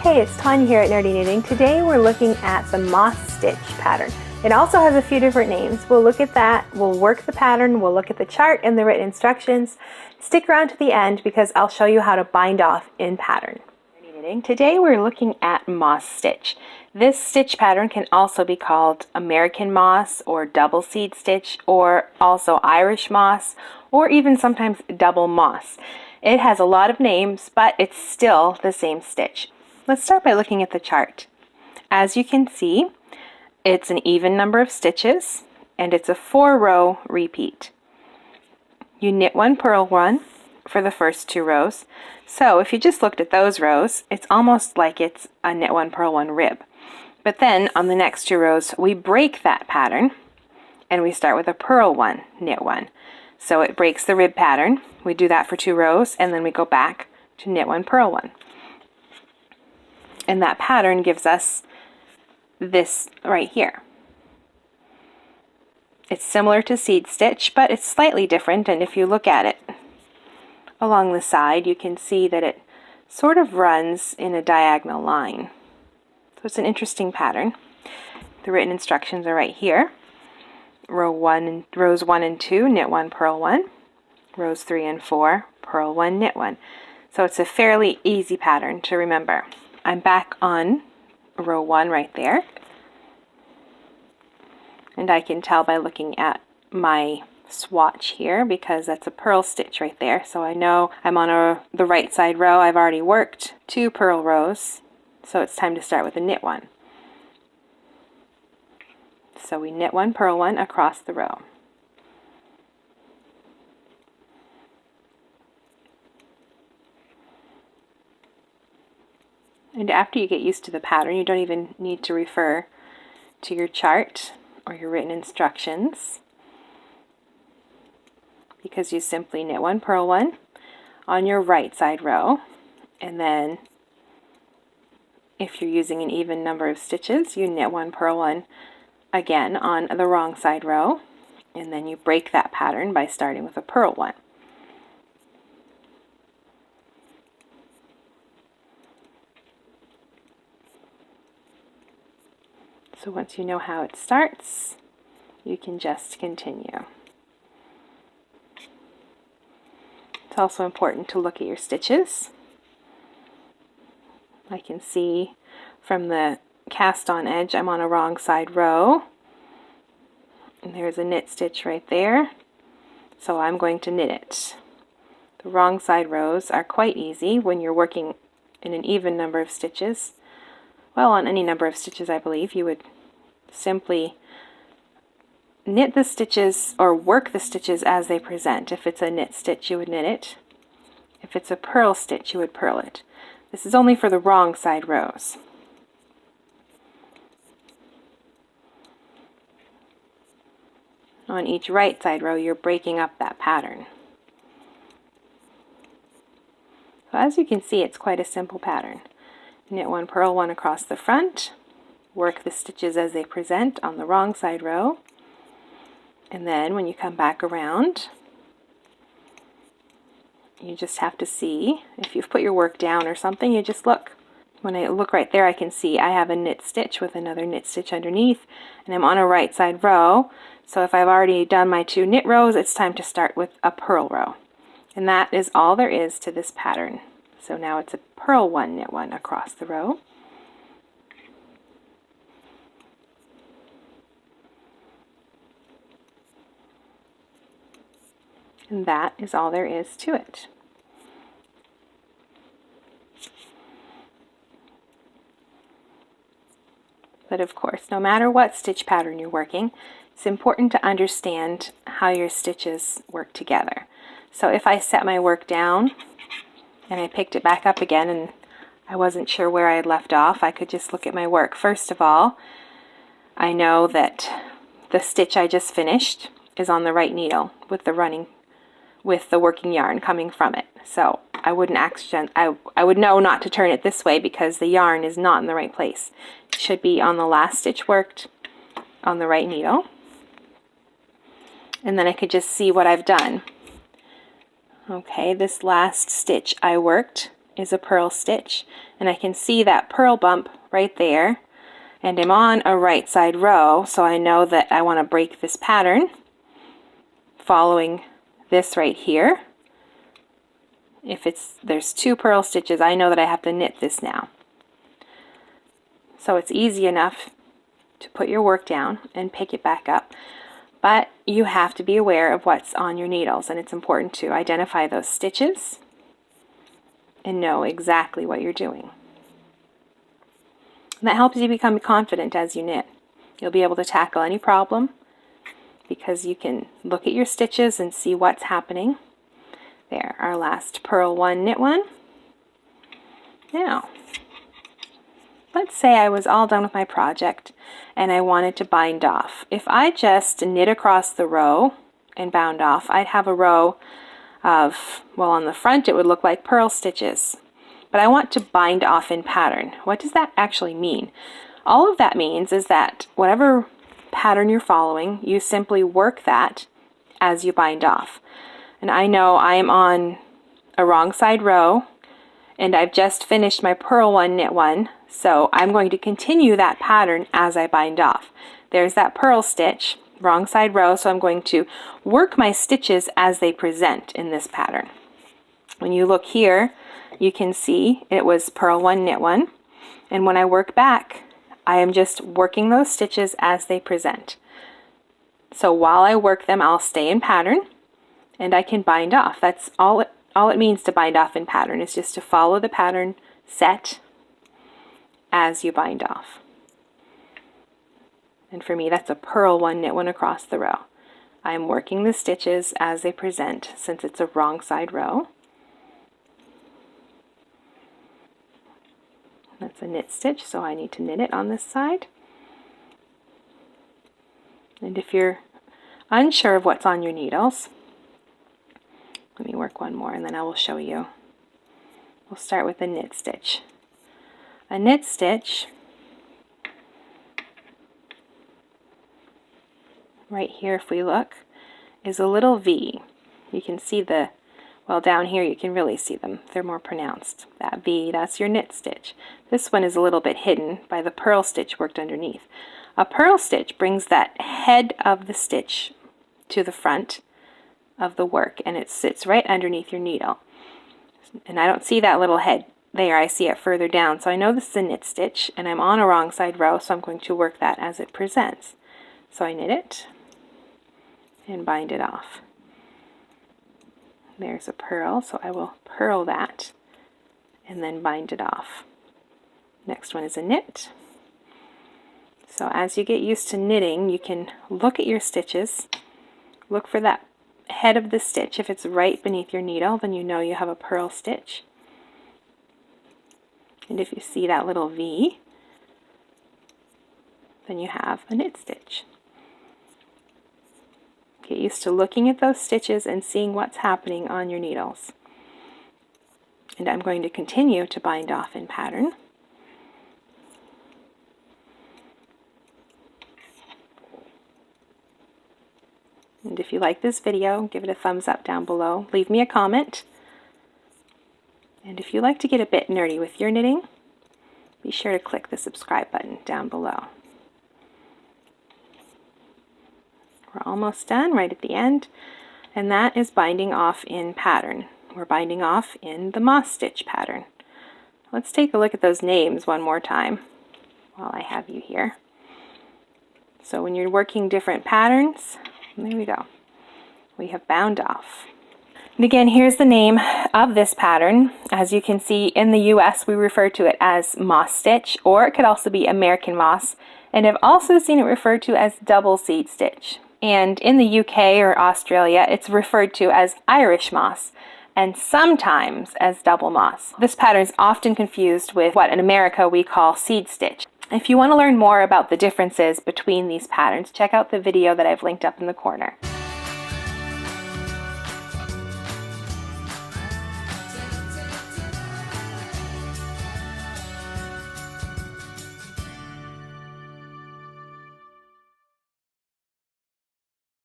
Hey, it's Tanya here at Nerdy Knitting. Today we're looking at the moss stitch pattern. It also has a few different names. We'll look at that, we'll work the pattern, we'll look at the chart and the written instructions. Stick around to the end because I'll show you how to bind off in pattern. Nerdy Knitting. Today we're looking at moss stitch. This stitch pattern can also be called American moss or double seed stitch, or also Irish moss, or even sometimes double moss. It has a lot of names, but it's still the same stitch. Let's start by looking at the chart. As you can see, it's an even number of stitches and it's a 4-row repeat. You knit one, purl one for the first 2 rows. So if you just looked at those rows, it's almost like it's a knit one, purl one rib. But then on the next 2 rows, we break that pattern and we start with a purl one, knit one. So it breaks the rib pattern. We do that for 2 rows and then we go back to knit one, purl one. And that pattern gives us this right here. It's similar to seed stitch, but it's slightly different, and if you look at it along the side, you can see that it sort of runs in a diagonal line. So it's an interesting pattern. The written instructions are right here. Rows 1 and 2, knit 1, purl 1. Rows 3 and 4, purl 1, knit 1. So it's a fairly easy pattern to remember. I'm back on row 1 right there, and I can tell by looking at my swatch here because that's a purl stitch right there, so I know I'm on the right side row. I've already worked 2 purl rows, so it's time to start with a knit one. So we knit 1, purl 1 across the row. And after you get used to the pattern, you don't even need to refer to your chart or your written instructions, because you simply knit 1, purl 1 on your right side row, and then if you're using an even number of stitches, you knit 1, purl 1 again on the wrong side row, and then you break that pattern by starting with a purl 1. So once you know how it starts, you can just continue. It's also important to look at your stitches. I can see from the cast on edge I'm on a wrong side row. And there's a knit stitch right there. So I'm going to knit it. The wrong side rows are quite easy when you're working in an even number of stitches. Well, on any number of stitches, I believe, you would simply knit the stitches or work the stitches as they present. If it's a knit stitch, you would knit it. If it's a purl stitch, you would purl it. This is only for the wrong side rows. On each right side row, you're breaking up that pattern. So as you can see, it's quite a simple pattern. Knit 1, purl 1 across the front, work the stitches as they present on the wrong side row, and then when you come back around, you just have to see if you've put your work down or something. You just look. When I look right there, I can see I have a knit stitch with another knit stitch underneath, and I'm on a right side row. So if I've already done my 2 knit rows, it's time to start with a purl row. And that is all there is to this pattern. So now it's a purl 1, knit 1 across the row. And that is all there is to it. But of course, no matter what stitch pattern you're working, it's important to understand how your stitches work together. So if I set my work down and I picked it back up again and I wasn't sure where I had left off, I could just look at my work. First of all, I know that the stitch I just finished is on the right needle with the working yarn coming from it. So I would know not to turn it this way because the yarn is not in the right place. It should be on the last stitch worked on the right needle. And then I could just see what I've done. Okay, this last stitch I worked is a purl stitch, and I can see that purl bump right there, and I'm on a right side row, so I know that I want to break this pattern following this right here. If there's 2 purl stitches, I know that I have to knit this now. So it's easy enough to put your work down and pick it back up. But you have to be aware of what's on your needles, and it's important to identify those stitches and know exactly what you're doing. And that helps you become confident as you knit. You'll be able to tackle any problem because you can look at your stitches and see what's happening. There, our last purl 1, knit 1. Now, let's say I was all done with my project and I wanted to bind off. If I just knit across the row and bound off, I'd have a row of, well, on the front it would look like purl stitches. But I want to bind off in pattern. What does that actually mean? All of that means is that whatever pattern you're following, you simply work that as you bind off. And I know I am on a wrong side row and I've just finished my purl 1, knit 1, so I'm going to continue that pattern as I bind off. There's that purl stitch, wrong side row, so I'm going to work my stitches as they present in this pattern. When you look here, you can see it was purl 1, knit 1, and when I work back, I am just working those stitches as they present. So while I work them, I'll stay in pattern and I can bind off. That's all it means to bind off in pattern, is just to follow the pattern set as you bind off. And for me, that's a purl 1, knit 1 across the row. I'm working the stitches as they present since it's a wrong side row. That's a knit stitch, so I need to knit it on this side. And if you're unsure of what's on your needles, let me work one more and then I will show you. We'll start with a knit stitch. A knit stitch, right here if we look, is a little V. You can see well, down here you can really see them. They're more pronounced. That V, that's your knit stitch. This one is a little bit hidden by the purl stitch worked underneath. A purl stitch brings that head of the stitch to the front of the work, and it sits right underneath your needle. And I don't see that little head there, I see it further down. So I know this is a knit stitch, and I'm on a wrong side row, so I'm going to work that as it presents. So I knit it and bind it off. There's a purl, so I will purl that and then bind it off. Next one is a knit. So as you get used to knitting, you can look at your stitches, look for that head of the stitch. If it's right beneath your needle, then you know you have a purl stitch. And if you see that little V, then you have a knit stitch. Get used to looking at those stitches and seeing what's happening on your needles. And I'm going to continue to bind off in pattern. And if you like this video, give it a thumbs up down below. Leave me a comment. And if you like to get a bit nerdy with your knitting, be sure to click the subscribe button down below. We're almost done, right at the end, and that is binding off in pattern. We're binding off in the moss stitch pattern. Let's take a look at those names one more time while I have you here. So when you're working different patterns, there we go. We have bound off. And again, here's the name of this pattern. As you can see, in the US, we refer to it as moss stitch, or it could also be American moss. And I've also seen it referred to as double seed stitch. And in the UK or Australia, it's referred to as Irish moss, and sometimes as double moss. This pattern is often confused with what in America we call seed stitch. If you want to learn more about the differences between these patterns, check out the video that I've linked up in the corner.